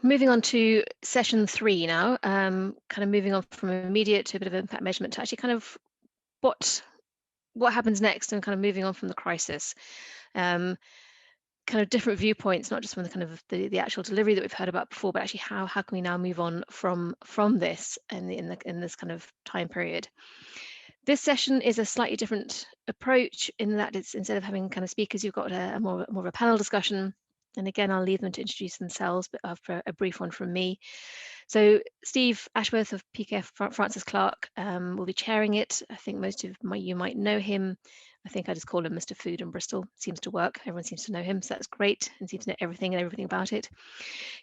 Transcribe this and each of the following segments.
moving on to session 3 now, kind of moving on from immediate to a bit of impact measurement to actually kind of what happens next and kind of moving on from the crisis. Kind of different viewpoints, not just from the kind of the actual delivery that we've heard about before, but actually how can we now move on from this in this kind of time period. This session is a slightly different approach in that it's, instead of having kind of speakers, you've got a more of a panel discussion. And again, I'll leave them to introduce themselves, but after a brief one from me. So Steve Ashworth of PKF Francis Clark will be chairing it. I think most of you might know him. I think I just call him Mr. Food in Bristol. Seems to work. Everyone seems to know him, so that's great, and seems to know everything about it.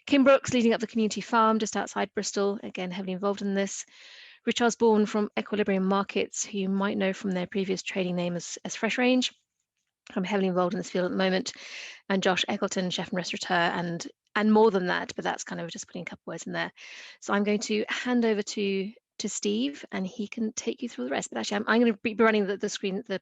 Kim Brooks, leading up the community farm just outside Bristol, again heavily involved in this. Rich Osborn from Equilibrium Markets, who you might know from their previous trading name as Fresh Range. I'm heavily involved in this field at the moment. And Josh Eggleton, chef and restaurateur, and more than that, but that's kind of just putting a couple words in there. So I'm going to hand over to Steve, and he can take you through the rest. But actually, I'm going to be running the screen, the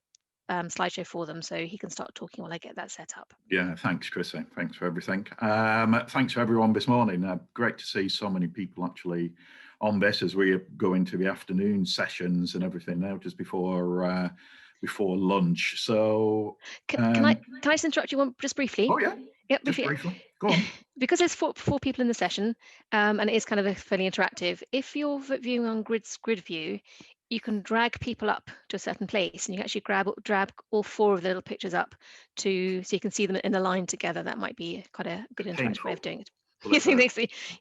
slideshow for them, so he can start talking while I get that set up. Yeah, thanks, Chrissy. Thanks for everything. Thanks for everyone this morning. Great to see so many people actually on this as we go into the afternoon sessions and everything now, just before lunch. So can I just interrupt you just briefly? Oh yeah. Yeah, briefly. Go on. Because there's four people in the session, and it is kind of a fairly interactive. If you're viewing on grid view, you can drag people up to a certain place, and you can actually drag all 4 of the little pictures up so you can see them in a line together. That might be quite a good interactive way of doing it.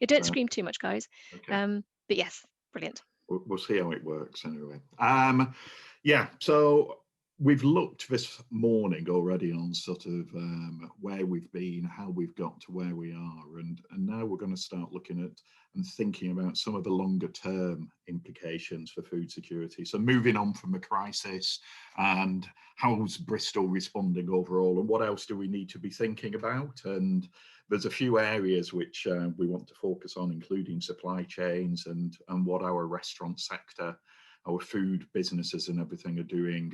You don't scream too much, guys. Okay. But yes, brilliant. We'll see how it works anyway. Yeah, so we've looked this morning already on sort of where we've been, how we've got to where we are, and now we're going to start looking at and thinking about some of the longer term implications for food security. So moving on from the crisis, and how's Bristol responding overall, and what else do we need to be thinking about? And there's a few areas which we want to focus on, including supply chains and what our restaurant sector, our food businesses and everything are doing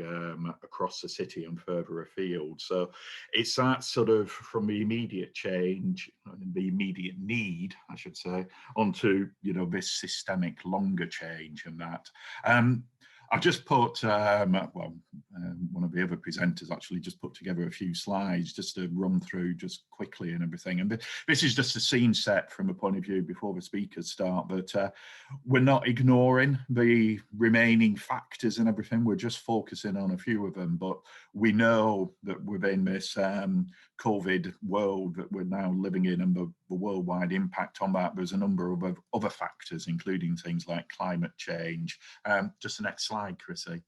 across the city and further afield. So it's that sort of from the immediate change, the immediate need, I should say, onto, this systemic longer change and that. I've just put, one of the other presenters actually just put together a few slides just to run through just quickly and everything. And this is just a scene set from a point of view before the speakers start, but we're not ignoring the remaining factors and everything. We're just focusing on a few of them, but we know that within this COVID world that we're now living in and the worldwide impact on that, there's a number of other factors, including things like climate change. Just the next slide, Chrissy.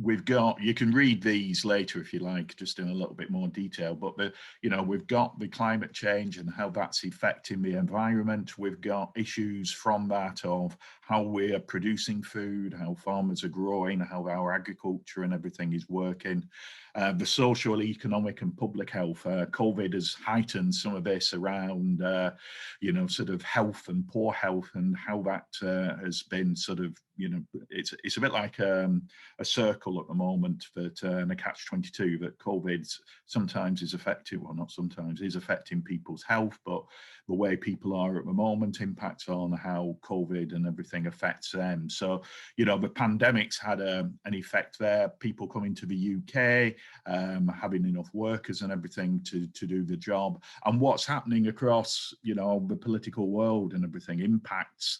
We've got, you can read these later if you like, just in a little bit more detail, but we've got the climate change and how that's affecting the environment. We've got issues from that of how we're producing food, how farmers are growing, how our agriculture and everything is working. The social, economic and public health. COVID has heightened some of this around, sort of health and poor health, and how that has been sort of, it's a bit like a circle at the moment, that a catch-22, that COVID sometimes is affecting, well, not sometimes, is affecting people's health, but the way people are at the moment impacts on how COVID and everything affects them. So, the pandemic's had an effect there, people coming to the UK, having enough workers and everything to do the job. And what's happening across, the political world and everything impacts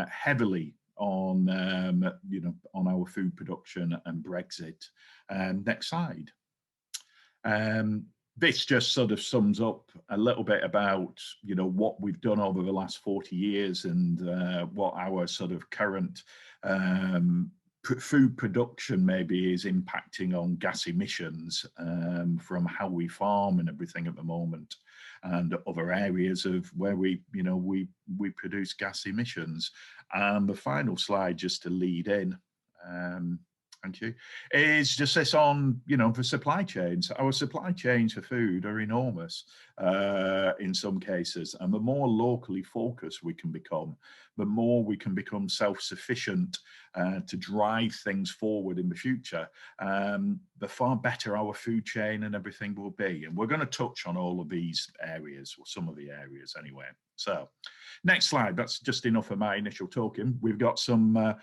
heavily on, on our food production and Brexit. Next slide. This just sort of sums up a little bit about, what we've done over the last 40 years and what our sort of current food production maybe is impacting on gas emissions from how we farm and everything at the moment, and other areas of where we produce gas emissions. And the final slide, just to lead in, thank you, is just this on, you know, the supply chains. Our supply chains for food are enormous in some cases, and the more locally focused we can become, the more we can become self-sufficient to drive things forward in the future, the far better our food chain and everything will be. And we're going to touch on all of these areas, or some of the areas anyway. So next slide. That's just enough of my initial talking. We've got some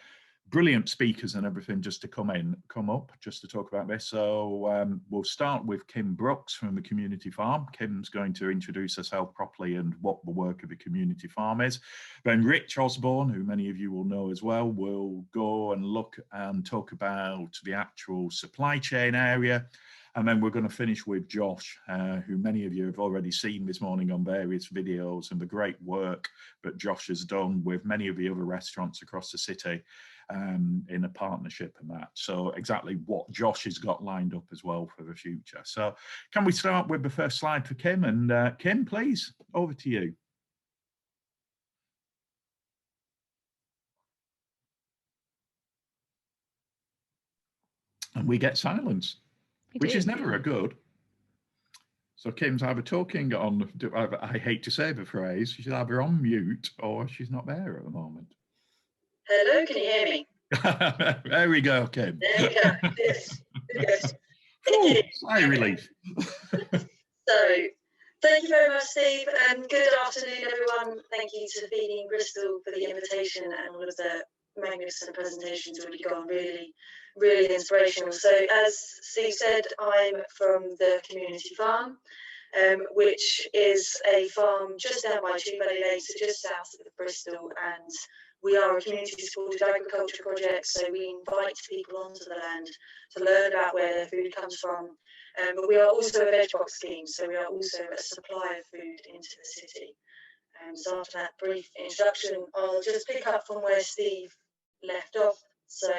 brilliant speakers and everything just to come up just to talk about this. So we'll start with Kim Brooks from the community farm. Kim's going to introduce herself properly and what the work of the community farm is. Then Rich Osborn, who many of you will know as well, will go and look and talk about the actual supply chain area. And then we're going to finish with Josh, who many of you have already seen this morning on various videos, and the great work that Josh has done with many of the other restaurants across the city in a partnership and that. So exactly what Josh has got lined up as well for the future. So can we start with the first slide for Kim? And Kim, please, over to you. And we get silence, which is never a good. So Kim's either talking on, I hate to say the phrase, she's either on mute or she's not there at the moment. Hello, can you hear me? There we go, Kim. There we go. Yes. Yes. Thank you. Sigh relief. So, thank you very much, Steve, and good afternoon, everyone. Thank you to Feeding Bristol for the invitation and all of the magnificent presentations that we've gone. Really, really inspirational. So, as Steve said, I'm from the community farm, which is a farm just down by Tewkesbury Lake, so just south of Bristol, and we are a community-supported agriculture project, so we invite people onto the land to learn about where their food comes from. But we are also a veg box scheme, so we are also a supplier of food into the city. So after that brief introduction, I'll just pick up from where Steve left off. So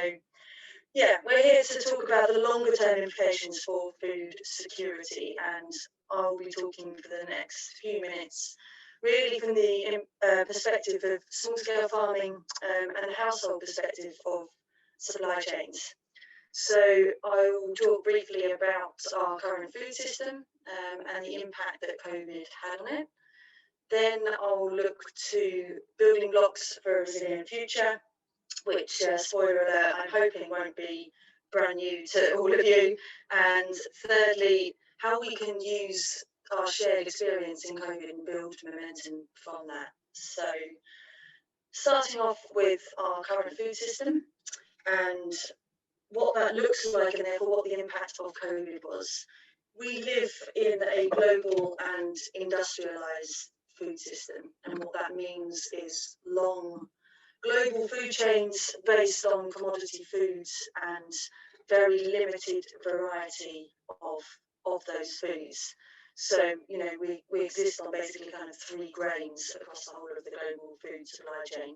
yeah, we're here to talk about the longer-term implications for food security, and I'll be talking for the next few minutes really from the perspective of small-scale farming and household perspective of supply chains. So I will talk briefly about our current food system and the impact that COVID had on it. Then I'll look to building blocks for a resilient future, which, spoiler alert, I'm hoping won't be brand new to all of you. And thirdly, how we can use our shared experience in COVID and build momentum from that. So starting off with our current food system and what that looks like, and therefore what the impact of COVID was. We live in a global and industrialized food system, and what that means is long global food chains based on commodity foods and very limited variety of those foods. So, you know, we exist on basically kind of 3 grains across the whole of the global food supply chain.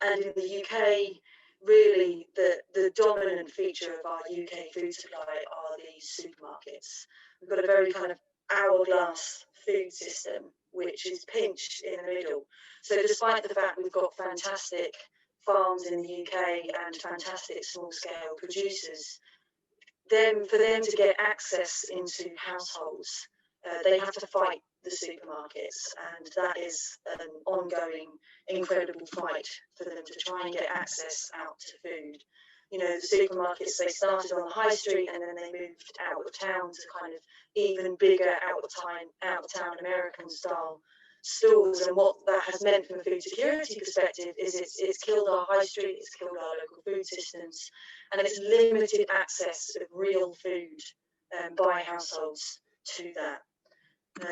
And in the UK, really the dominant feature of our UK food supply are these supermarkets. We've got a very kind of hourglass food system, which is pinched in the middle. So despite the fact we've got fantastic farms in the UK and fantastic small-scale producers, for them to get access into households, they have to fight the supermarkets, and that is an ongoing, incredible fight for them to try and get access out to food. You know, the supermarkets, they started on the high street and then they moved out of town to kind of even bigger out of town American style stores. And what that has meant from a food security perspective is it's killed our high street, it's killed our local food systems, and it's limited access of real food by households to that.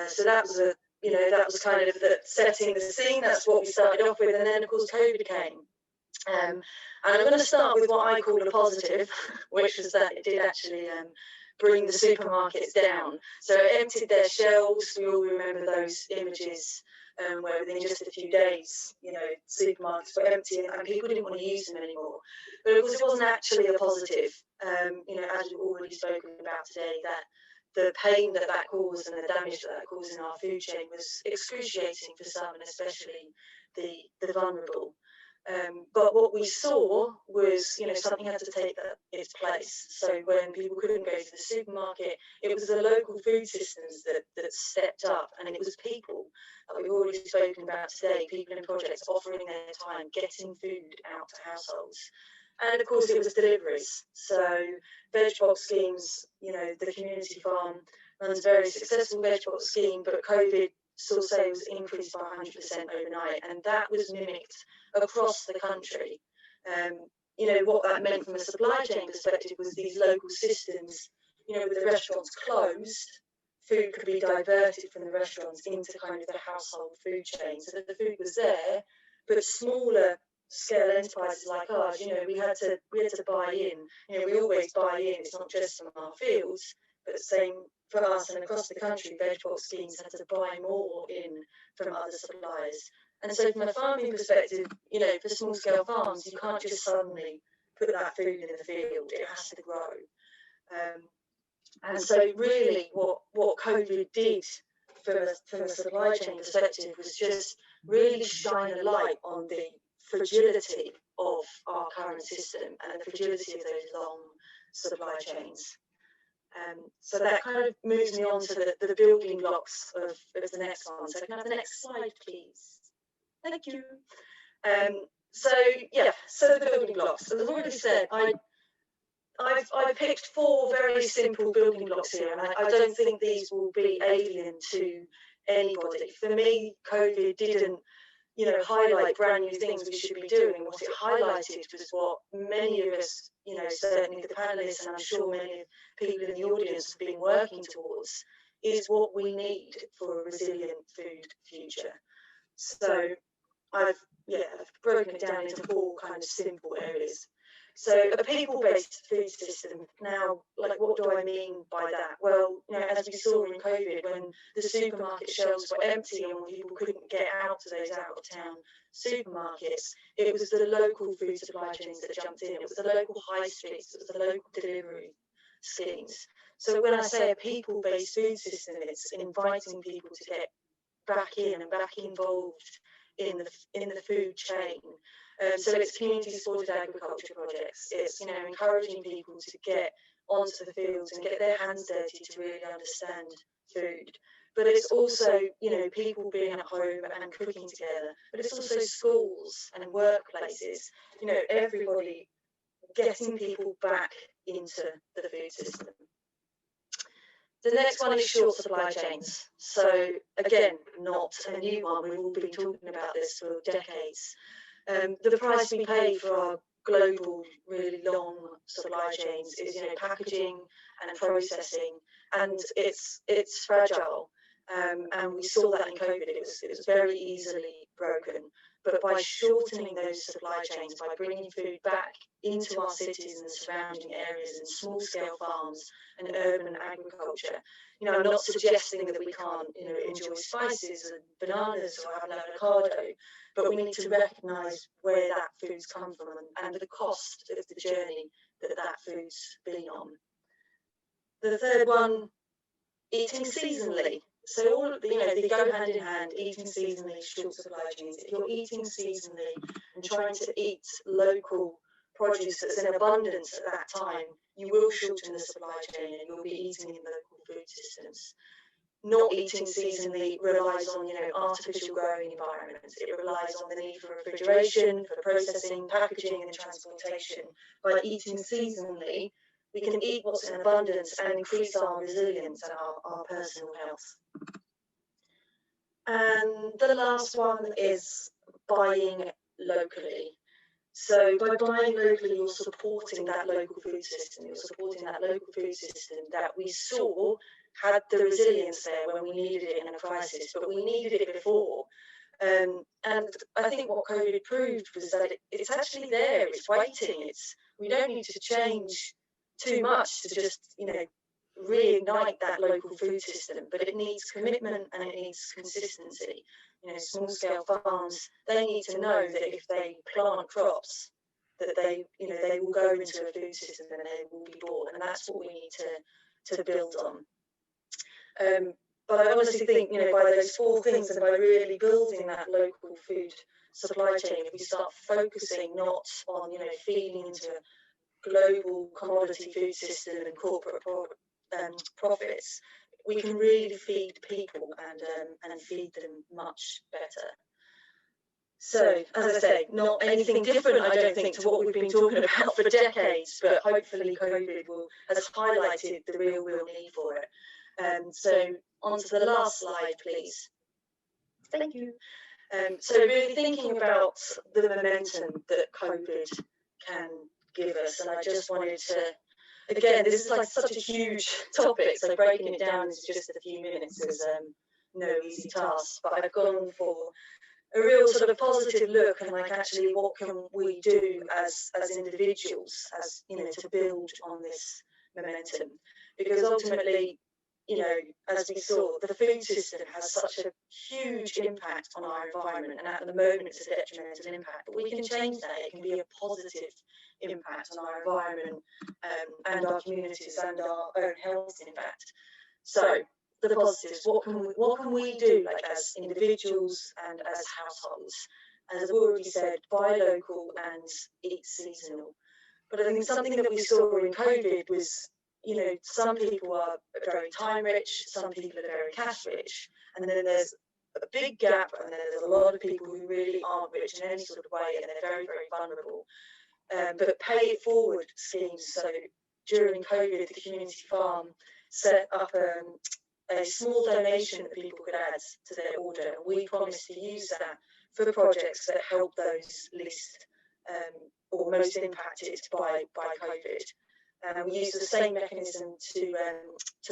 So that was kind of the setting the scene. That's what we started off with, and then of course COVID came. And I'm going to start with what I call a positive, which is that it did actually bring the supermarkets down. So it emptied their shelves. We all remember those images where within just a few days, you know, supermarkets were empty and people didn't want to use them anymore. But of course, it wasn't actually a positive. You know, as we've already spoken about today, that the pain that caused and the damage that caused in our food chain was excruciating for some, and especially the vulnerable. But what we saw was, something had to take its place. So when people couldn't go to the supermarket, it was the local food systems that stepped up, and it was people that we've already spoken about today, people in projects offering their time, getting food out to households. And of course, it was deliveries. So veg box schemes, the community farm runs a very successful veg box scheme, but COVID saw sales increase by 100% overnight, and that was mimicked across the country. What that meant from a supply chain perspective was these local systems, with the restaurants closed, food could be diverted from the restaurants into kind of the household food chain, so that the food was there, but smaller scale enterprises like ours, we had to buy in. We always buy in. It's not just from our fields, but the same for us and across the country. Veg box schemes had to buy more in from other suppliers. And so from a farming perspective, for small scale farms, you can't just suddenly put that food in the field. It has to grow. And so really what COVID did from a supply chain perspective was just really shine a light on the fragility of our current system and the fragility of those long supply chains. So that kind of moves me on to the building blocks of the next one. So can I have the next slide, please? Thank you. So the building blocks. As I've already said, I've picked 4 very simple building blocks here, and I don't think these will be alien to anybody. For me, COVID didn't highlight brand new things we should be doing. What it highlighted was what many of us, certainly the panelists, and I'm sure many people in the audience have been working towards, is what we need for a resilient food future. So I've broken it down into 4 kind of simple areas. So a people-based food system. Now, what do I mean by that? Well, as we saw in COVID, when the supermarket shelves were empty and when people couldn't get out to those out-of-town supermarkets, it was the local food supply chains that jumped in. It was the local high streets. It was the local delivery schemes. So when I say a people-based food system, it's inviting people to get back in and back involved in the food chain. So it's community-supported agriculture projects. It's encouraging people to get onto the fields and get their hands dirty to really understand food. But it's also people being at home and cooking together. But it's also schools and workplaces. Everybody getting people back into the food system. The next one is short supply chains. So again, not a new one. We've all been talking about this for decades. The price we pay for our global, really long supply chains is, packaging and processing, and it's fragile. And we saw that in COVID. It was very easily broken. But by shortening those supply chains, by bringing food back into our cities and the surrounding areas and small-scale farms and urban agriculture, I'm not suggesting that we can't, enjoy spices and bananas or have an avocado, but we need to recognise where that food's come from and the cost of the journey that food's been on. The third one, eating seasonally. So all they go hand in hand, eating seasonally, short supply chains. If you're eating seasonally and trying to eat local produce that's in abundance at that time, you will shorten the supply chain and you'll be eating in local food systems. Not eating seasonally relies on, artificial growing environments. It relies on the need for refrigeration, for processing, packaging and transportation. By eating seasonally, we can eat what's in abundance and increase our resilience and our personal health. And the last one is buying locally. So by buying locally, you're supporting that local food system. You're supporting that local food system that we saw had the resilience there when we needed it in a crisis, but we needed it before. And I think what COVID proved was that it's actually there, it's waiting. We don't need to change too much to just, reignite that local food system, but it needs commitment and it needs consistency. Small scale farms, they need to know that if they plant crops, that they will go into a food system and they will be bought, and that's what we need to build on. But I honestly think, by those 4 things and by really building that local food supply chain, if we start focusing not on, feeding into a global commodity food system and corporate profits, we can really feed people and feed them much better. So, as I say, not anything different, I don't think, to what we've been talking about for decades, but hopefully COVID has highlighted the real need for it. So, on to the last slide, please. Thank you. So, really thinking about the momentum that COVID can give us, and I just wanted to, again, this is like such a huge topic, so breaking it down into just a few minutes is no easy task, but I've gone for a real sort of positive look and actually what can we do as individuals, to build on this momentum, because ultimately, as we saw, the food system has such a huge impact on our environment, and at the moment it's a detrimental impact, but we can change that. It can be a positive impact on our environment and our communities and our own health, in fact. So the positives, what can we do as individuals and as households? As I've already said, buy local and eat seasonal. But I think something that we saw in COVID was, some people are very time rich, some people are very cash rich, and then there's a big gap, and then there's a lot of people who really aren't rich in any sort of way, and they're very, very vulnerable. But pay it forward schemes. So during COVID, the community farm set up a small donation that people could add to their order, and we promised to use that for projects that help those least or most impacted by COVID. We use the same mechanism to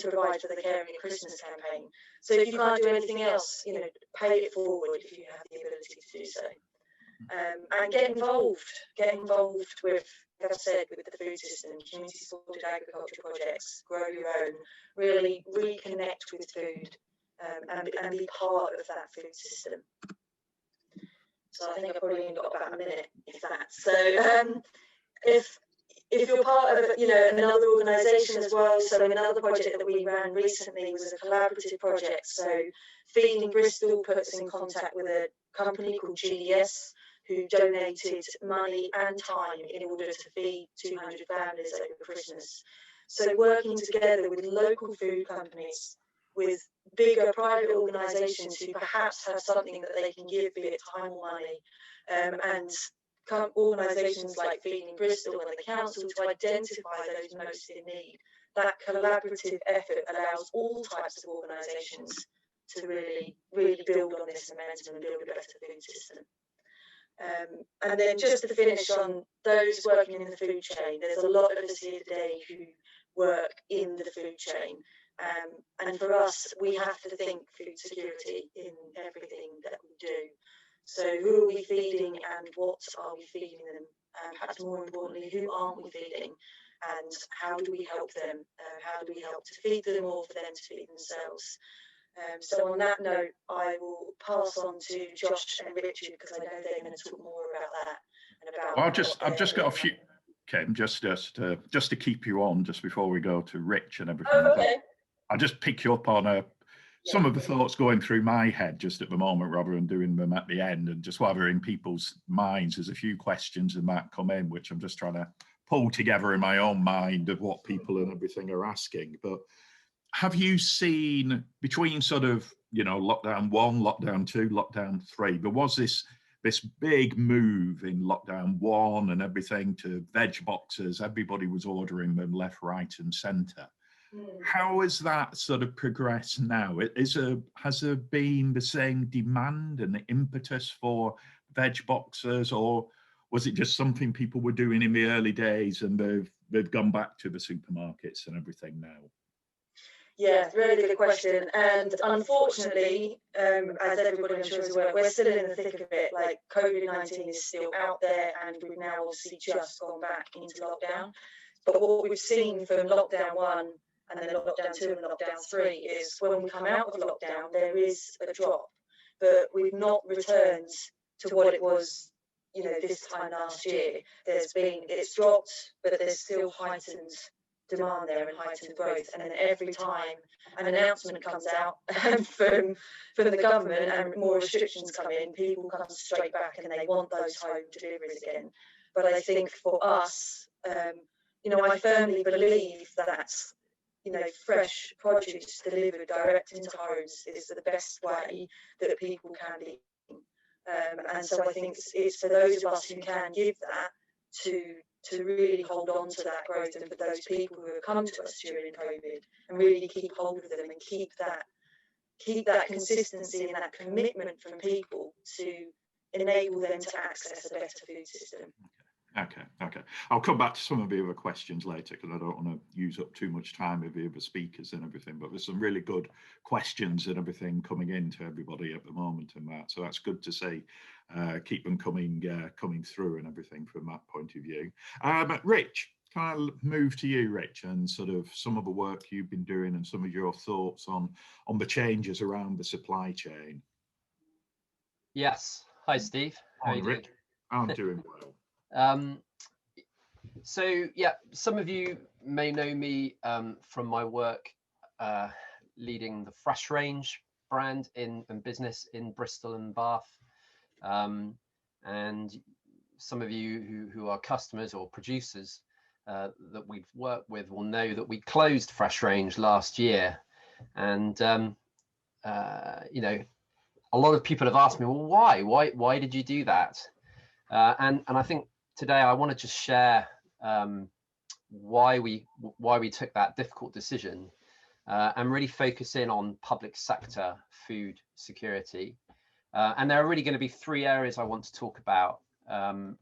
provide for the Caring at Christmas campaign. So if you can't do anything else, pay it forward if you have the ability to do so. And get involved with, like I said, with the food system, community supported agriculture projects, grow your own, really reconnect with food and be part of that food system. So I think I've probably only got about a minute, if that. So if you're part of another organisation as well, so another project that we ran recently was a collaborative project. So Feeding Bristol put us in contact with a company called GDS, who donated money and time in order to feed 200 families over Christmas. So working together with local food companies, with bigger private organisations who perhaps have something that they can give, be it time or money, and organisations like Feeding Bristol and the council to identify those most in need. That collaborative effort allows all types of organisations to really build on this momentum and build a better food system. And then just to finish on those working in the food chain, there's a lot of us here today who work in the food chain. And for us, we have to think food security in everything that we do. So who are we feeding and what are we feeding them? Perhaps more importantly, who aren't we feeding? And how do we help them? How do we help to feed them or for them to feed themselves? So on that note, I will pass on to Josh and Richard, because I know they're going to talk more about that. And about well, I've just got a few, Kim, just to keep you on, just before we go to Rich and everything. Oh, okay. I'll just pick you up on some of the thoughts going through my head just at the moment, rather than doing them at the end, and just while they're in people's minds, there's a few questions that might come in, which I'm just trying to pull together in my own mind of what people and everything are asking. But have you seen between sort of, lockdown 1, lockdown 2, lockdown 3, there was this big move in lockdown 1 and everything to veg boxes, everybody was ordering them left, right and centre. How has that sort of progressed now? Has there been the same demand and the impetus for veg boxes, or was it just something people were doing in the early days and they've gone back to the supermarkets and everything now? Yeah, really good question. And unfortunately, as everybody I'm sure is aware, we're still in the thick of it. Like COVID-19 is still out there, and we've now obviously just gone back into lockdown. But what we've seen from lockdown 1 and then lockdown 2 and lockdown 3 is when we come out of lockdown, there is a drop, but we've not returned to what it was, this time last year. It's dropped, but there's still heightened demand there and heightened growth. And then every time an announcement comes out from the government and more restrictions come in, people come straight back and they want those home deliveries again. But I think for us, you know, I firmly believe that, you know, fresh produce delivered direct into homes is the best way that people can be eating. And so I think it's for those of us who can give that to really hold on to that growth, and for those people who have come to us during COVID and really keep hold of them and keep that consistency and that commitment from people to enable them to access a better food system. Okay. I'll come back to some of the other questions later, because I don't want to use up too much time with the other speakers and everything, but there's some really good questions and everything coming in to everybody at the moment and that, so that's good to see. Keep them coming through and everything from that point of view. Rich, can I move to you, Rich, and sort of some of the work you've been doing and some of your thoughts on the changes around the supply chain? Yes. Hi, Steve. How are you doing? I'm doing well. So yeah, some of you may know me from my work leading the Fresh Range brand in business in Bristol and Bath, and some of you who are customers or producers that we've worked with will know that we closed Fresh Range last year, and you know, a lot of people have asked me, well, why did you do that? And I think today I want to just share why we took that difficult decision, and really focus in on public sector food security. And there are really going to be three areas I want to talk about. The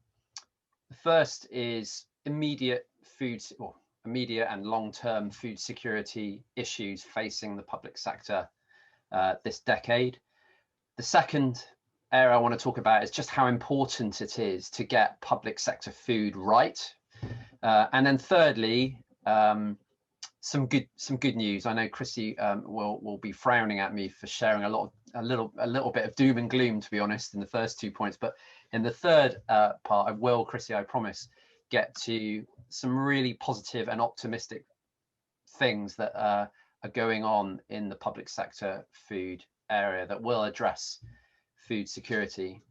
first is immediate and long-term food security issues facing the public sector this decade. The second area I want to talk about is just how important it is to get public sector food right. And then thirdly, some good news. I know Chrissy will be frowning at me for sharing a little bit of doom and gloom, to be honest, in the first 2 points. But in the third part, I will, Chrissy, I promise, get to some really positive and optimistic things that are going on in the public sector food area that will address food security.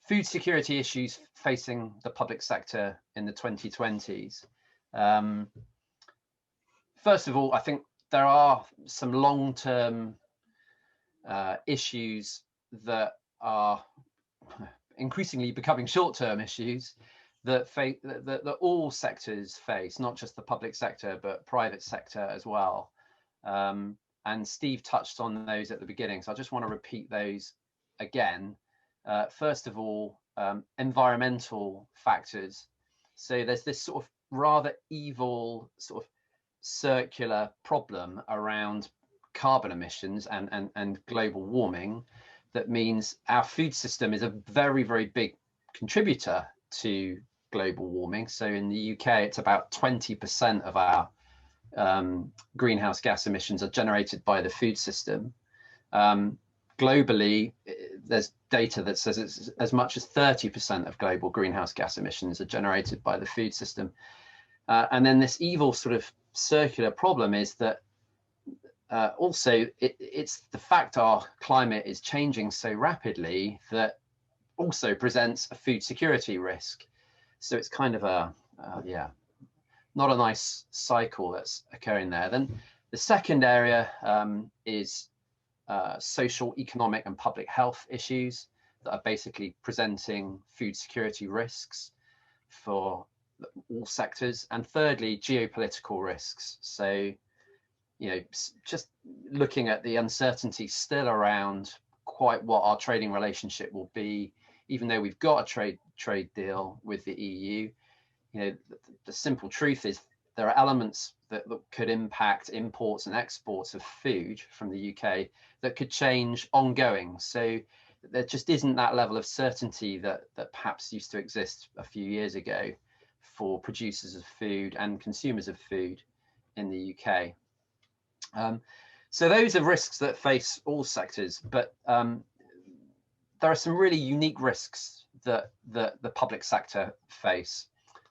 Food security issues facing the public sector in the 2020s. First of all, I think there are some long-term issues that are increasingly becoming short-term issues that all sectors face, not just the public sector, but private sector as well. And Steve touched on those at the beginning, so I just want to repeat those again. First of all, environmental factors. So there's this sort of rather evil sort of circular problem around carbon emissions and global warming. That means our food system is a very, very big contributor to global warming. So in the UK, it's about 20% of our greenhouse gas emissions are generated by the food system. Globally, there's data that says it's as much as 30% of global greenhouse gas emissions are generated by the food system. And then this evil sort of circular problem is that also it's the fact our climate is changing so rapidly that also presents a food security risk. So it's kind of not a nice cycle that's occurring there. Then the second area is social, economic and public health issues that are basically presenting food security risks for all sectors. And thirdly, geopolitical risks. So, you know, just looking at the uncertainty still around quite what our trading relationship will be, even though we've got a trade deal with the EU. You know, the simple truth is there are elements that could impact imports and exports of food from the UK that could change ongoing. So there just isn't that level of certainty that perhaps used to exist a few years ago for producers of food and consumers of food in the UK. So those are risks that face all sectors, but there are some really unique risks that the public sector face.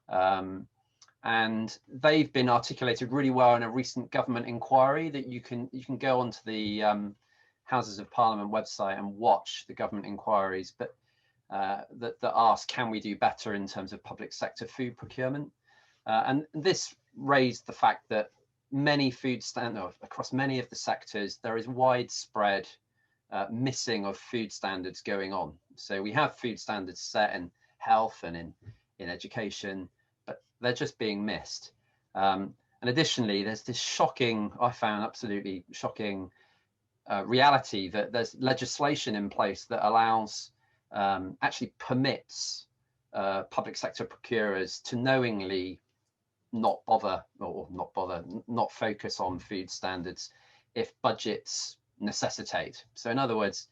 And they've been articulated really well in a recent government inquiry that you can go onto the Houses of Parliament website and watch the government inquiries, but that ask, can we do better in terms of public sector food procurement? And this raised the fact that many across many of the sectors, there is widespread missing of food standards going on. So we have food standards set in health and in education, but they're just being missed. And additionally, there's this shocking, I found absolutely shocking reality that there's legislation in place that allows, actually permits public sector procurers to knowingly not focus on food standards if budgets necessitate. So in other words,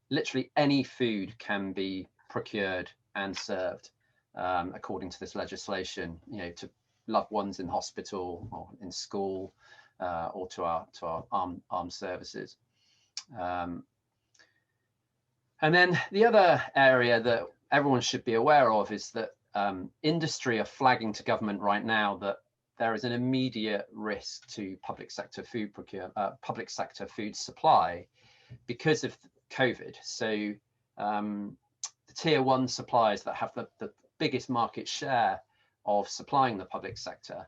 literally any food can be procured and served according to this legislation, to loved ones in hospital or in school, or to our armed services. And then the other area that everyone should be aware of is that industry are flagging to government right now that there is an immediate risk to public sector food supply because of COVID. So the tier 1 suppliers that have the biggest market share of supplying the public sector,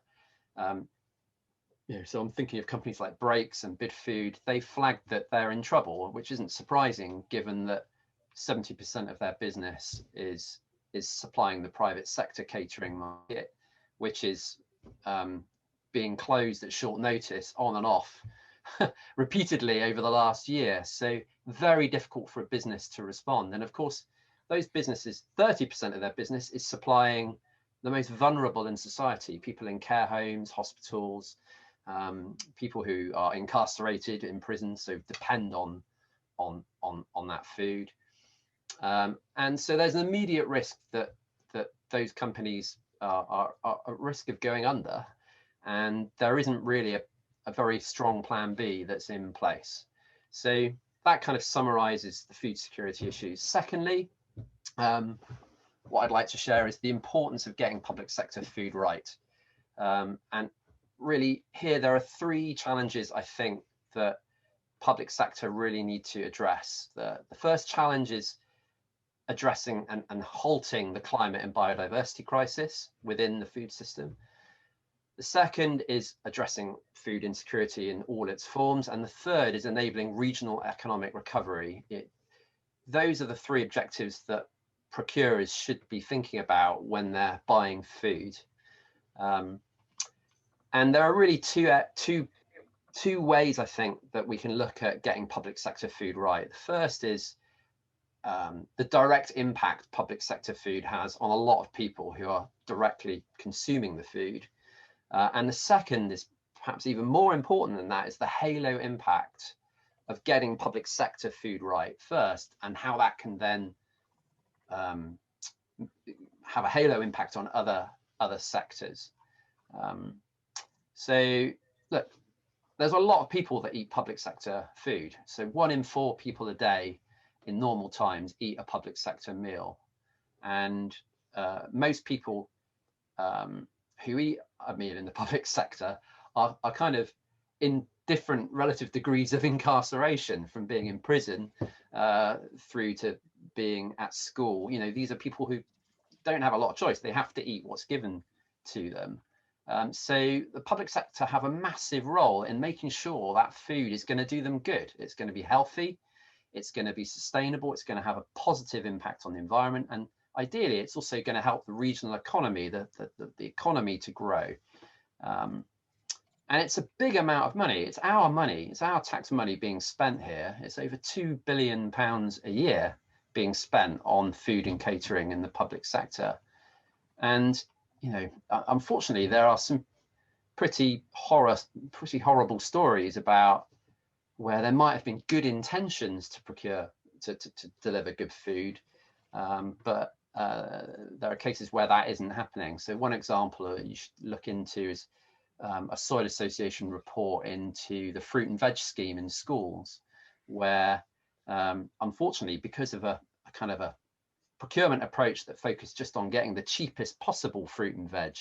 so I'm thinking of companies like Brakes and Bid Food, they flagged that they're in trouble, which isn't surprising given that 70% of their business is supplying the private sector catering market, which is being closed at short notice on and off repeatedly over the last year. So very difficult for a business to respond. And of course, those businesses, 30% of their business is supplying the most vulnerable in society, people in care homes, hospitals, people who are incarcerated in prison, so depend on that food. And so there's an immediate risk that those companies are at risk of going under, and there isn't really a very strong plan B that's in place. So that kind of summarizes the food security issues. Secondly, what I'd like to share is the importance of getting public sector food right. And really here there are 3 challenges I think that public sector really need to address. The first challenge is addressing and halting the climate and biodiversity crisis within the food system. The second is addressing food insecurity in all its forms. And the third is enabling regional economic recovery. Those are the 3 objectives that procurers should be thinking about when they're buying food. And there are really two ways, I think, that we can look at getting public sector food right. The first is the direct impact public sector food has on a lot of people who are directly consuming the food. And the second is perhaps even more important than that, is the halo impact of getting public sector food right first, and how that can then have a halo impact on other sectors. So look, there's a lot of people that eat public sector food. So 1 in 4 people a day in normal times eat a public sector meal. And most people who eat a meal in the public sector are kind of in different relative degrees of incarceration, from being in prison through to being at school. These are people who don't have a lot of choice. They have to eat what's given to them. So the public sector have a massive role in making sure that food is going to do them good. It's going to be healthy, it's going to be sustainable, it's going to have a positive impact on the environment, and ideally it's also going to help the regional economy, the economy to grow. And it's a big amount of money. It's our tax money being spent here. It's over £2 billion a year being spent on food and catering in the public sector. And unfortunately, there are some pretty horrible stories about where there might have been good intentions to procure, to deliver good food, but there are cases where that isn't happening. So one example you should look into is a Soil Association report into the fruit and veg scheme in schools, where unfortunately, because of a kind of a procurement approach that focused just on getting the cheapest possible fruit and veg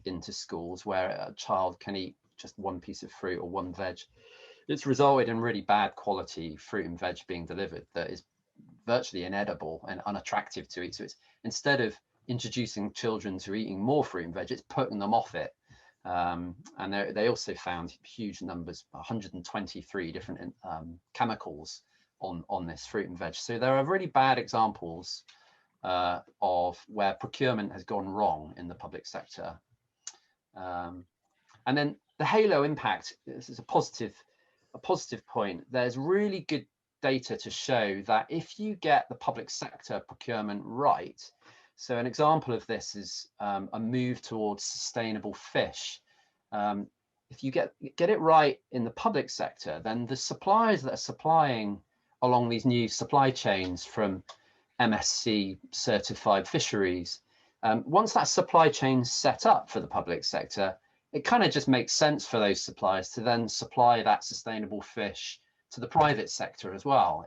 into schools, where a child can eat just one piece of fruit or one veg, it's resulted in really bad quality fruit and veg being delivered that is virtually inedible and unattractive to eat. So it's, instead of introducing children to eating more fruit and veg, it's putting them off it. And they also found huge numbers, 123 different chemicals on this fruit and veg. So there are really bad examples of where procurement has gone wrong in the public sector. And then the halo impact, this is a positive point. There's really good data to show that if you get the public sector procurement right, so an example of this is a move towards sustainable fish. If you get it right in the public sector, then the suppliers that are supplying along these new supply chains from MSC certified fisheries, once that supply chain's set up for the public sector, it kind of just makes sense for those suppliers to then supply that sustainable fish to the private sector as well.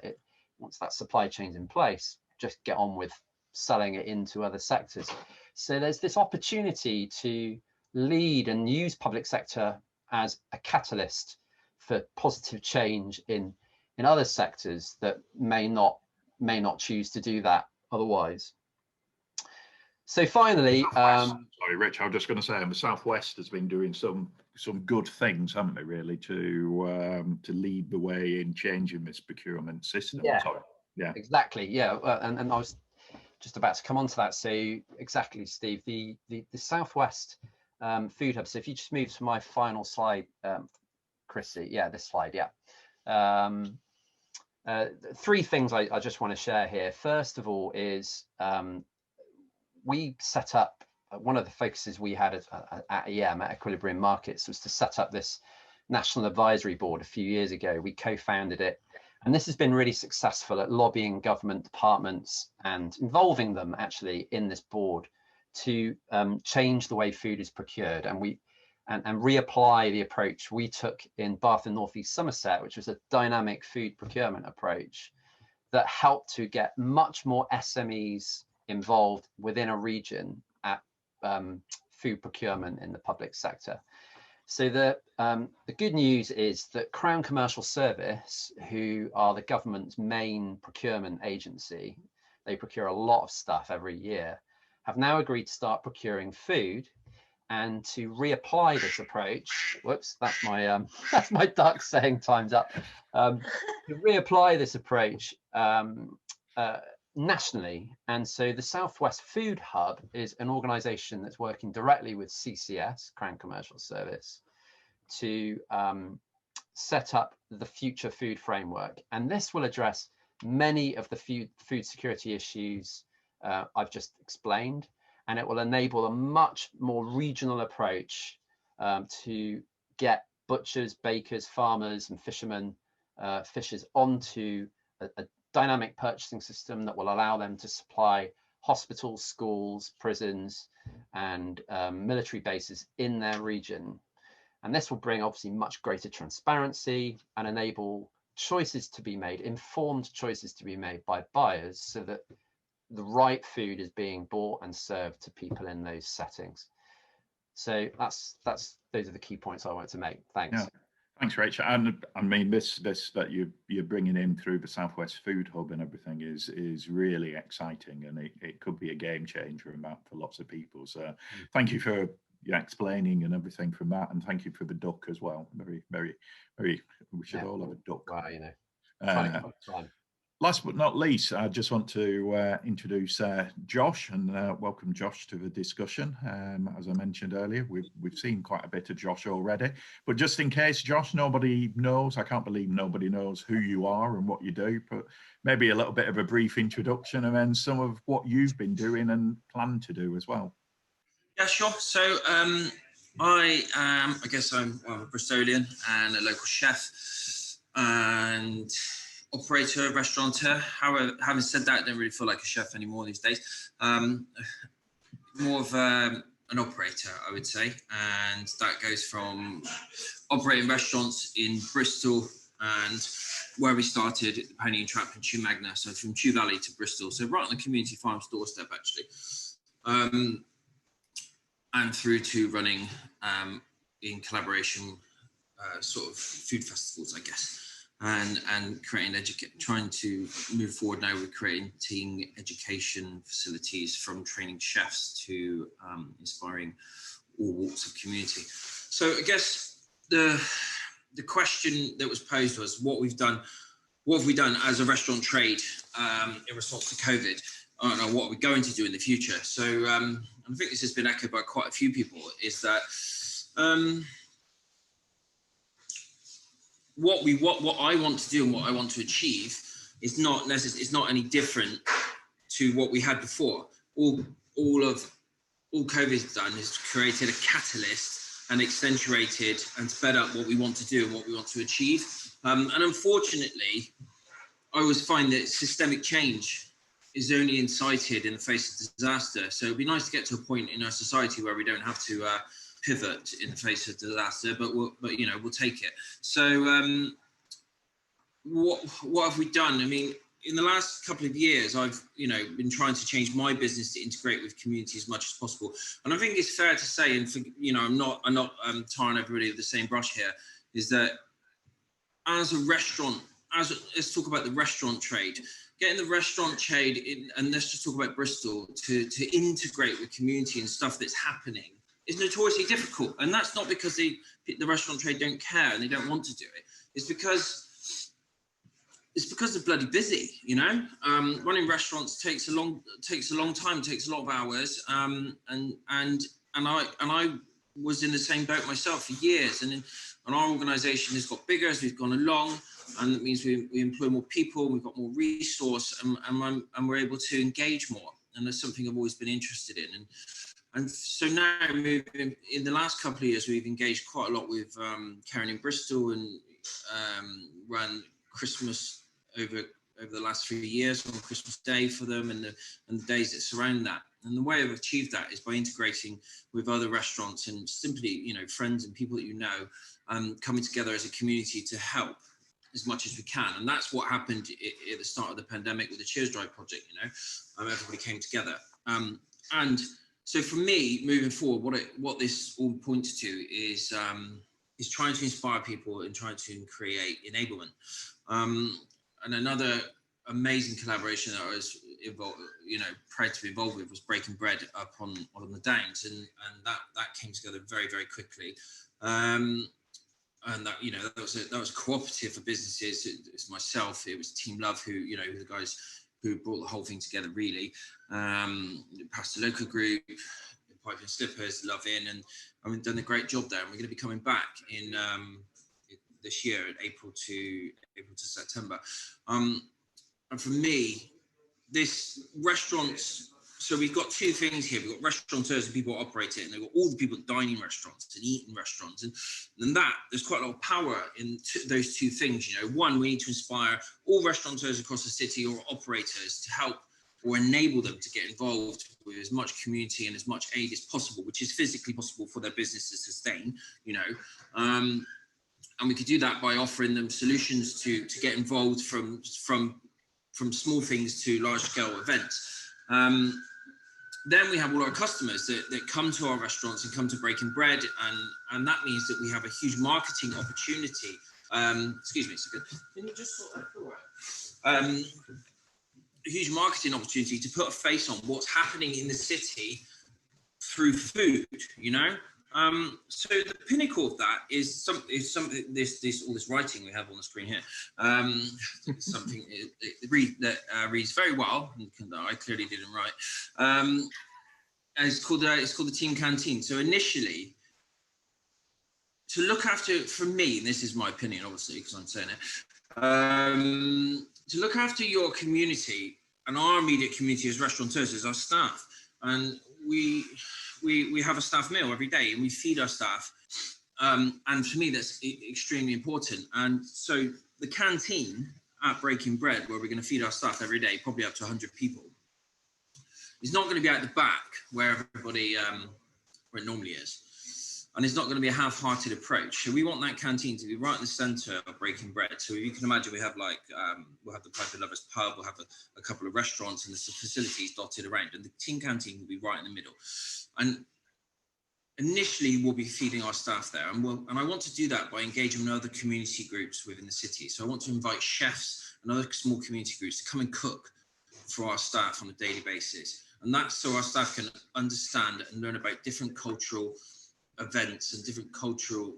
Once that supply chain's in place, just get on with selling it into other sectors. So there's this opportunity to lead and use public sector as a catalyst for positive change in other sectors that may not choose to do that otherwise. So finally, sorry, Rich, I was just going to say, the Southwest has been doing some good things, haven't they, really, to lead the way in changing this procurement system. Yeah, sorry. Yeah, exactly. Yeah, and I was just about to come on to that. So exactly, Steve, the Southwest Food Hub. So if you just move to my final slide, Chrissy, yeah, this slide, yeah. Three things I just want to share here. First of all is we set up, one of the focuses we had at EM, at Equilibrium Markets, was to set up this National Advisory Board a few years ago. We co-founded it, and this has been really successful at lobbying government departments and involving them actually in this board to change the way food is procured, and reapply the approach we took in Bath and North East Somerset, which was a dynamic food procurement approach that helped to get much more SMEs involved within a region at food procurement in the public sector. So the good news is that Crown Commercial Service, who are the government's main procurement agency, they procure a lot of stuff every year, have now agreed to start procuring food and to reapply this approach. Whoops, that's my duck saying time's up. To reapply this approach nationally. And so the Southwest Food Hub is an organisation that's working directly with CCS, Crown Commercial Service, to set up the future food framework. And this will address many of the food security issues I've just explained, and it will enable a much more regional approach to get butchers, bakers, farmers and fishermen, fishers onto a dynamic purchasing system that will allow them to supply hospitals, schools, prisons and military bases in their region. And this will bring obviously much greater transparency and enable choices to be made, informed choices to be made by buyers, so that the right food is being bought and served to people in those settings. So those are the key points I wanted to make. Thanks. Yeah. Thanks, Rachel. And I mean, this that you're bringing in through the Southwest Food Hub and everything is really exciting, and it could be a game changer and that for lots of people. So thank you for explaining and everything from that, and thank you for the duck as well. Very, very, very. We should all have a duck. Wow, you know. Last but not least, I just want to introduce Josh and welcome Josh to the discussion. As I mentioned earlier, we've seen quite a bit of Josh already, but just in case, Josh, nobody knows, I can't believe nobody knows who you are and what you do, but maybe a little bit of a brief introduction and then some of what you've been doing and plan to do as well. Yeah, sure. So I'm a Bristolian and a local chef and operator, restaurateur. However, having said that, I don't really feel like a chef anymore these days. More of an operator, I would say, and that goes from operating restaurants in Bristol and where we started at the Pony and Trap in Chew Magna, so from Chew Valley to Bristol, so right on the community farm's doorstep actually, and through to running in collaboration sort of food festivals, I guess, and creating trying to move forward now with creating education facilities from training chefs to inspiring all walks of community. So I guess the question that was posed was what have we done as a restaurant trade in response to COVID? I don't know what we're going to do in the future. So I think this has been echoed by quite a few people, is that what I want to do and what I want to achieve is not necessarily, it's not any different to what we had before. All COVID's done is created a catalyst and accentuated and sped up what we want to do and what we want to achieve. And unfortunately, I always find that systemic change is only incited in the face of disaster. So it'd be nice to get to a point in our society where we don't have to pivot in the face of disaster, but we'll take it. So what have we done? I mean, in the last couple of years, I've been trying to change my business to integrate with community as much as possible. And I think it's fair to say, and I'm not tarring everybody with the same brush here, is that as a restaurant, let's talk about the restaurant trade. Getting the restaurant trade in, and let's just talk about Bristol, to integrate with community and stuff that's happening is notoriously difficult. And that's not because the restaurant trade don't care and they don't want to do it. It's because they're bloody busy, running restaurants takes a long time, takes a lot of hours. And I was in the same boat myself for years. And our organisation has got bigger as we've gone along. And that means we employ more people, we've got more resource, and we're able to engage more. And that's something I've always been interested in. And so now, in the last couple of years, we've engaged quite a lot with catering in Bristol and run Christmas over the last 3 years on Christmas Day for them and the days that surround that. And the way I've achieved that is by integrating with other restaurants and simply, friends and people that coming together as a community to help as much as we can. And that's what happened at the start of the pandemic with the Cheers Drive project. Everybody came together. And so for me, moving forward, what this all points to is trying to inspire people and trying to create enablement. And another amazing collaboration that I was proud to be involved with was Breaking Bread up on the Downs, and that came together very, very quickly. And that that was cooperative for businesses. It's myself, it was Team Love who the guys who brought the whole thing together really. Pastor Local Group, Pipe and Slippers, Love In, and we've done a great job there. And we're going to be coming back in this year, April to September. And for me, this restaurants. So we've got two things here. We've got restaurateurs and people who operate it, and they've got all the people that dine in restaurants and eat in restaurants. And that, there's quite a lot of power in those two things. One, we need to inspire all restaurateurs across the city or operators to help or enable them to get involved with as much community and as much aid as possible, which is physically possible for their business to sustain, And we could do that by offering them solutions to get involved from small things to large scale events. Then we have all our customers that come to our restaurants and come to Breaking Bread, and that means that we have a huge marketing opportunity. Excuse me a second. Can you just sort that for a huge marketing opportunity to put a face on what's happening in the city through food, So the pinnacle of that is something. All this writing we have on the screen here. Something that reads very well, and I clearly didn't write. And it's called the Team Canteen. So initially, to look after, for me, and this is my opinion, obviously, because I'm saying it, to look after your community and our immediate community as restaurateurs is our staff, and we have a staff meal every day and we feed our staff. And for me, that's extremely important. And so the canteen at Breaking Bread, where we're going to feed our staff every day, probably up to 100 people, is not going to be out the back where everybody, where it normally is. And it's not going to be a half-hearted approach. So we want that canteen to be right in the centre of breaking bread. So you can imagine we have like, we'll have the Piper Lovers pub, we'll have a couple of restaurants and the facilities dotted around, and the team canteen will be right in the middle. And initially we'll be feeding our staff there, and I want to do that by engaging with other community groups within the city. So I want to invite chefs and other small community groups to come and cook for our staff on a daily basis. And that's so our staff can understand and learn about different cultural events and different cultural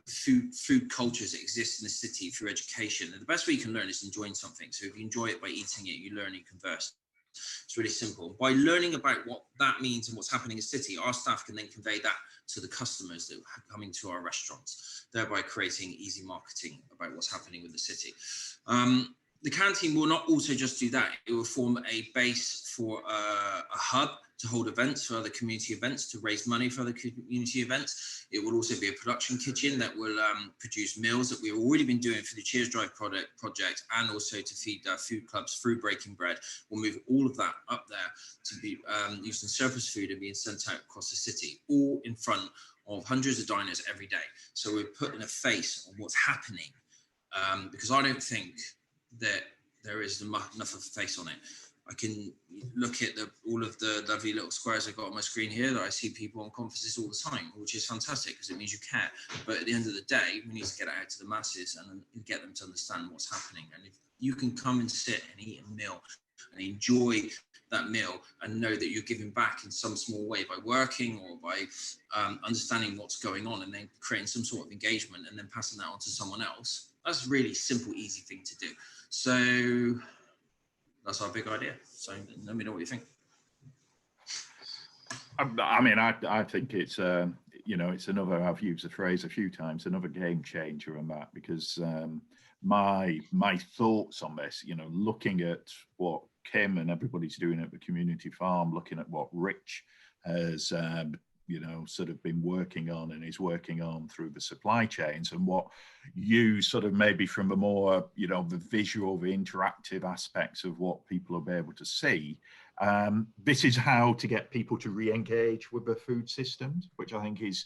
food cultures that exist in the city through education. And the best way you can learn is enjoying something. So if you enjoy it by eating it, you learn, you converse. It's really simple. By learning about what that means and what's happening in the city, our staff can then convey that to the customers that are coming to our restaurants, thereby creating easy marketing about what's happening with the city. The canteen will not also just do that. It will form a base for a hub to hold events, for other community events, to raise money for other community events. It will also be a production kitchen that will produce meals that we've already been doing for the Cheers Drive project, and also to feed food clubs through Breaking Bread. We'll move all of that up there to be used in surplus food and being sent out across the city, all in front of hundreds of diners every day. So we're putting a face on what's happening, because I don't think that there is enough of a face on it. I can look at all of the lovely little squares I've got on my screen here that I see people on conferences all the time, which is fantastic because it means you care. But at the end of the day, we need to get it out to the masses and get them to understand what's happening. And if you can come and sit and eat a meal and enjoy that meal and know that you're giving back in some small way by working or by understanding what's going on and then creating some sort of engagement and then passing that on to someone else, that's a really simple, easy thing to do. So that's our big idea. So let me know what you think. I mean, I think it's, you know, it's another, I've used the phrase a few times, another game changer on that, because my thoughts on this, you know, looking at what Kim and everybody's doing at the community farm, looking at what Rich has, you know, sort of been working on and is working on through the supply chains, and what you sort of maybe from a more, you know, the visual, the interactive aspects of what people will be able to see. This is how to get people to re-engage with the food systems, which I think is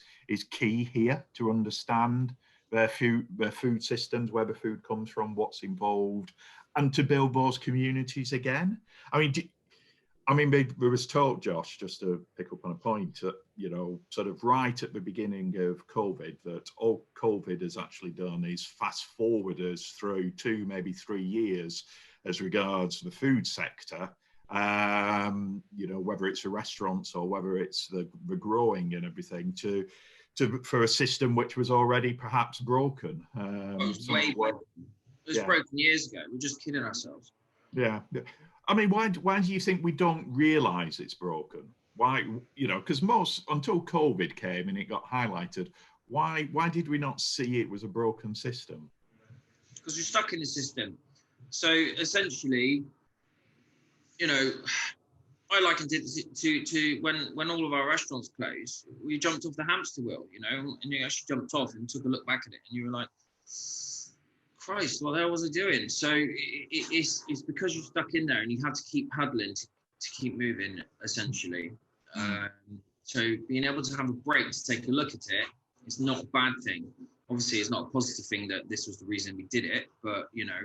key here, to understand their food systems, where the food comes from, what's involved, and to build those communities again. I mean, there was talk, Josh, just to pick up on a point, you know, sort of right at the beginning of COVID, that all COVID has actually done is fast forward us through 2, maybe 3 years as regards the food sector. You know, whether it's the restaurants or whether it's the growing and everything, for a system which was already perhaps broken. It was broken years ago. We're just kidding ourselves. Yeah. I mean, why do you think we don't realise it's broken? Why, you know, because until COVID came and it got highlighted, why did we not see it was a broken system? Because we're stuck in the system. So essentially, you know, I likened it to when all of our restaurants closed, we jumped off the hamster wheel, you know, and you actually jumped off and took a look back at it, and you were like, Christ, what the hell was I doing? So it's because you're stuck in there and you have to keep paddling to keep moving, essentially. So being able to have a break to take a look at it, it's not a bad thing. Obviously, it's not a positive thing that this was the reason we did it, but, you know.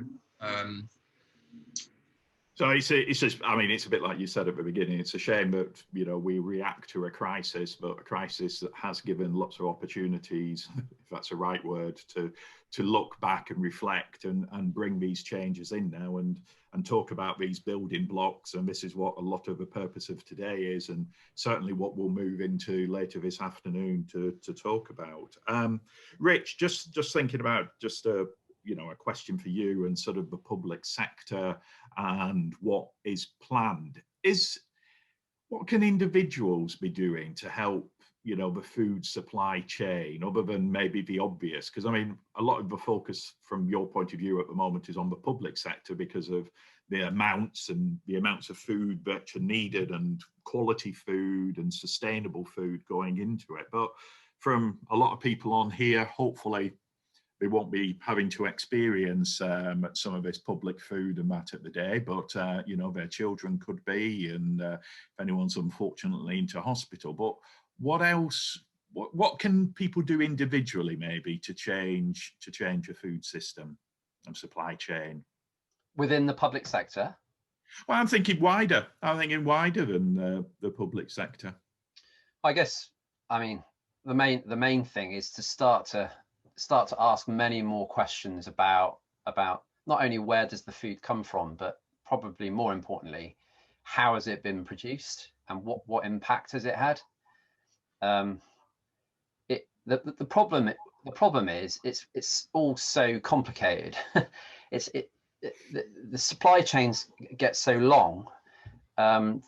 So it's just, I mean, it's a bit like you said at the beginning. It's a shame that, you know, we react to a crisis, but a crisis that has given lots of opportunities, if that's the right word, to look back and reflect and bring these changes in now and talk about these building blocks. And this is what a lot of the purpose of today is, and certainly what we'll move into later this afternoon to talk about. Rich, just thinking about just a question for you and sort of the public sector and what is planned. What can individuals be doing to help, you know, the food supply chain, other than maybe the obvious? Because I mean, a lot of the focus from your point of view at the moment is on the public sector because of the amounts of food that are needed, and quality food and sustainable food going into it. But from a lot of people on here, hopefully they won't be having to experience some of this public food and that at the day, but you know, their children could be, and if anyone's unfortunately into hospital. But what else what can people do individually maybe to change a food system and supply chain within the public sector? Well, I'm thinking wider. Than the public sector. I guess, I mean, the main thing is to start to ask many more questions about not only where does the food come from, but probably more importantly, how has it been produced and what impact has it had? The problem is it's all so complicated. The supply chains get so long and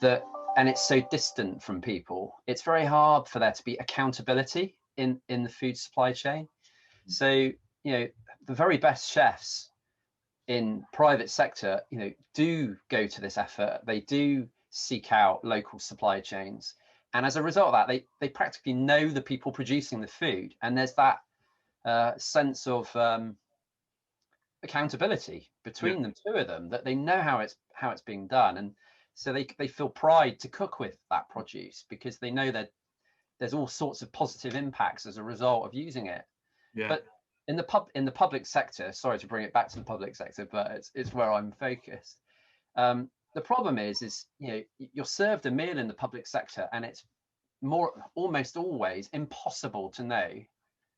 it's so distant from people. It's very hard for there to be accountability in the food supply chain. So, the very best chefs in private sector, do go to this effort. They do seek out local supply chains. And as a result of that, they practically know the people producing the food. And there's that sense of accountability between the two of them, that they know how it's being done. And so they feel pride to cook with that produce because they know that there's all sorts of positive impacts as a result of using it. Yeah. But in the public sector, sorry to bring it back to the public sector, but it's where I'm focused. The problem is you're served a meal in the public sector, and it's almost always impossible to know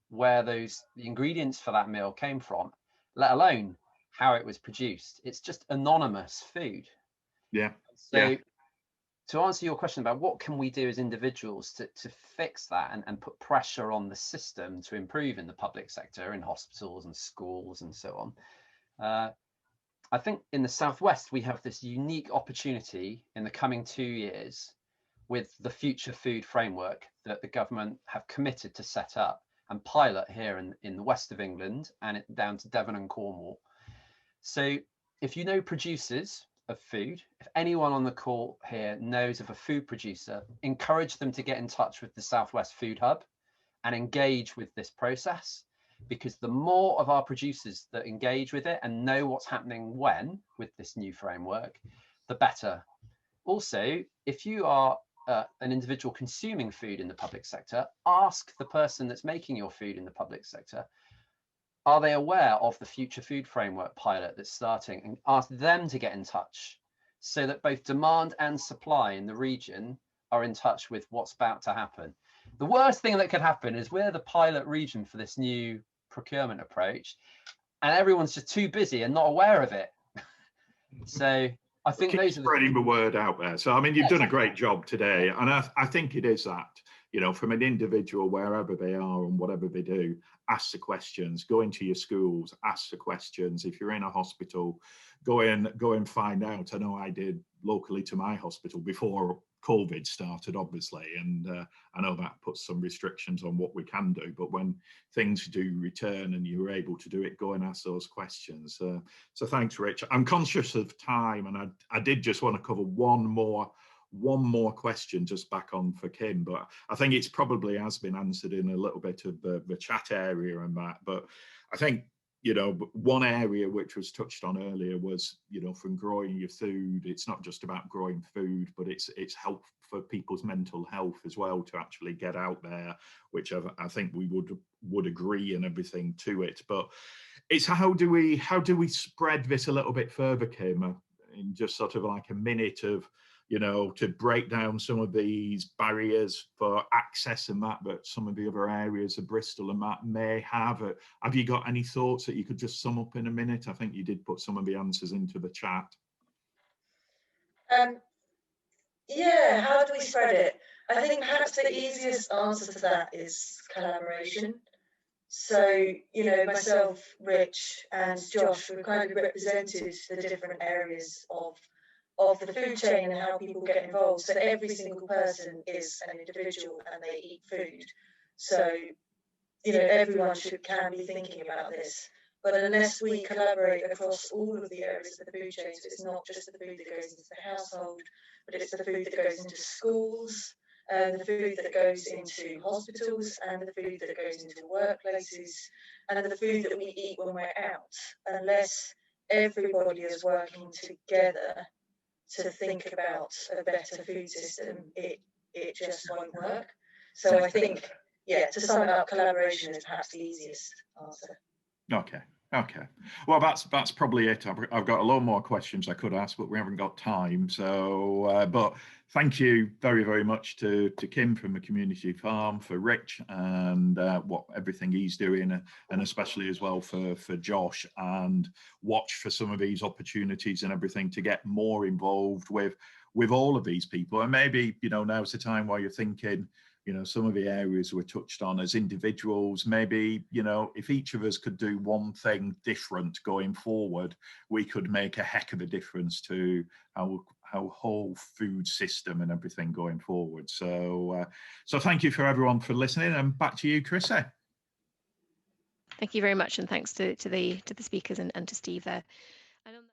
where the ingredients for that meal came from, let alone how it was produced. It's just anonymous food. Yeah. So to answer your question about what can we do as individuals to fix that and put pressure on the system to improve in the public sector, in hospitals and schools and so on, I think in the Southwest we have this unique opportunity in the coming 2 years with the Future Food Framework that the government have committed to set up and pilot here in the west of England and down to Devon and Cornwall. So if you know producers of food, if anyone on the call here knows of a food producer, encourage them to get in touch with the Southwest Food Hub and engage with this process, because the more of our producers that engage with it and know what's happening when with this new framework, the better. Also, if you are an individual consuming food in the public sector, ask the person that's making your food in the public sector, are they aware of the Future Food Framework pilot that's starting, and ask them to get in touch so that both demand and supply in the region are in touch with what's about to happen. The worst thing that could happen is we're the pilot region for this new procurement approach and everyone's just too busy and not aware of it. So I think those are spreading the word out there. So I mean, you've done a great job today, and I think it is that, from an individual, wherever they are and whatever they do, ask the questions. Go into your schools, ask the questions. If you're in a hospital, go and find out. I know I did locally to my hospital before COVID started, obviously, and I know that puts some restrictions on what we can do, but when things do return and you're able to do it, go and ask those questions. So thanks, Rich. I'm conscious of time, and I did just want to cover one more question just back on for Kim, but I think it's probably has been answered in a little bit of the chat area and that, but I think one area which was touched on earlier was, from growing your food, it's not just about growing food, but it's help for people's mental health as well to actually get out there, which I think we would agree and everything to it. But it's how do we spread this a little bit further, Kim, in just sort of like a minute of, to break down some of these barriers for access and that some of the other areas of Bristol and that may have. Have you got any thoughts that you could just sum up in a minute? I think you did put some of the answers into the chat. Yeah, how do we spread it? I think perhaps the easiest answer to that is collaboration. So, myself, Rich and Josh, we've kind of represented the different areas of the food chain and how people get involved. So every single person is an individual and they eat food. So, everyone can be thinking about this. But unless we collaborate across all of the areas of the food chain, so it's not just the food that goes into the household, but it's the food that goes into schools, the food that goes into hospitals, and the food that goes into workplaces, and the food that we eat when we're out. Unless everybody is working together to think about a better food system, it just won't work. So I think yeah, to sum it up, collaboration is perhaps the easiest answer. Okay. Okay. Well, that's probably it. I've got a lot more questions I could ask, but we haven't got time. So, but thank you very, very much to Kim from the community farm, for Rich and what everything he's doing, and especially as well for Josh, and watch for some of these opportunities and everything to get more involved with all of these people. And maybe, you know, now's the time while you're thinking, you know, some of the areas we're touched on as individuals, maybe, you know, if each of us could do one thing different going forward, we could make a heck of a difference to our whole food system and everything going forward. So, so thank you for everyone for listening, and back to you, Chrissy. Thank you very much, and thanks to the speakers and to Steve there. And on